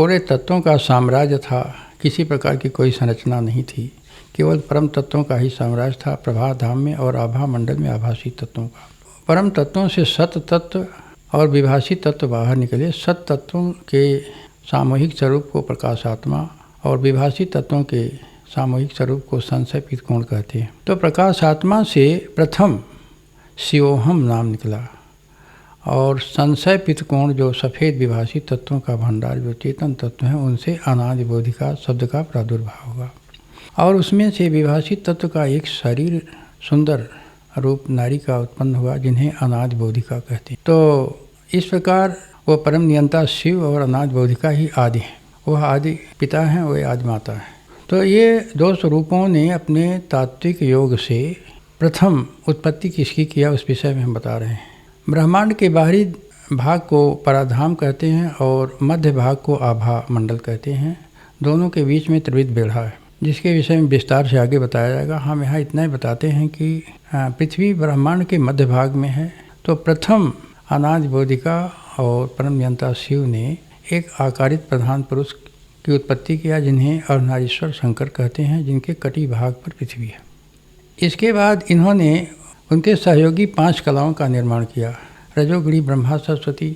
पूरे तत्वों का साम्राज्य था। किसी प्रकार की कोई संरचना नहीं थी, केवल परम तत्वों का ही साम्राज्य था, प्रभा धाम में और आभा मंडल में आभासी तत्वों का। परम तत्वों से सत तत्व और विभासी तत्व बाहर निकले। सत तत्वों के सामूहिक स्वरूप को प्रकाशात्मा और विभासी तत्वों के सामूहिक स्वरूप को संशय पितकोण कहते हैं। तो प्रकाशात्मा से प्रथम शिवोहम नाम निकला और संशय पितकोण जो सफ़ेद विभासी तत्वों का भंडार जो चेतन तत्व हैं, उनसे अनादि बोधिका शब्द का प्रादुर्भाव हुआ और उसमें से विभासी तत्व का एक शरीर सुंदर रूप नारी का उत्पन्न हुआ, जिन्हें अनादि बोधिका कहते हैं। तो इस प्रकार वो परम नियंता शिव और अनादि बोधिका ही आदि हैं। वह आदि पिता हैं, वह आदि माता है। तो ये दो स्वरूपों ने अपने तात्विक योग से प्रथम उत्पत्ति किसकी किया, उस विषय में हम बता रहे हैं। ब्रह्मांड के बाहरी भाग को पराधाम कहते हैं और मध्य भाग को आभा मंडल कहते हैं। दोनों के बीच में त्रिविध बेढ़ा है, जिसके विषय में विस्तार से आगे बताया जाएगा। हम यहाँ इतना ही बताते हैं कि पृथ्वी ब्रह्मांड के मध्य भाग में है। तो प्रथम अनादि बोधिका और परम नियंता शिव ने एक आकारित प्रधान पुरुष की उत्पत्ति किया, जिन्हें अर्धनारीश्वर शंकर कहते हैं, जिनके कटी भाग पर पृथ्वी है। इसके बाद इन्होंने उनके सहयोगी 5 कलाओं का निर्माण किया। रजोगुणी ब्रह्मा सरस्वती,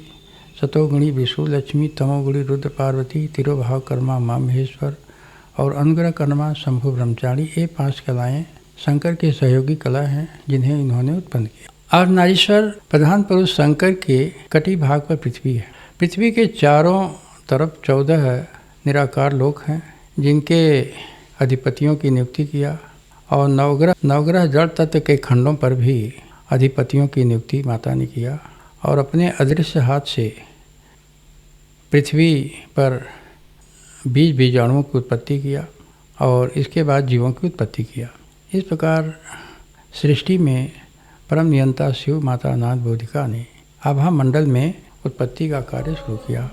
सतोगुणी विष्णु लक्ष्मी, तमोगुणी रुद्र पार्वती, तिरोभाव कर्मा मां महेश्वर और अनुग्रह कर्मा शंभु ब्रह्मचारी। ये 5 कलाएं शंकर के सहयोगी कला हैं, जिन्हें इन्होंने उत्पन्न किया। अर्धनारीश्वर प्रधान पुरुष शंकर के कटी भाग पर पृथ्वी है। पृथ्वी के चारों तरफ 14 निराकार लोक हैं, जिनके अधिपतियों की नियुक्ति किया और नवग्रह जड़ तत्व के खंडों पर भी अधिपतियों की नियुक्ति माता ने किया और अपने अदृश्य हाथ से पृथ्वी पर बीजाणुओं की उत्पत्ति किया और इसके बाद जीवों की उत्पत्ति किया। इस प्रकार सृष्टि में परम नियंता शिव माता अनादि बोधिका ने आभा मंडल में उत्पत्ति का कार्य शुरू किया।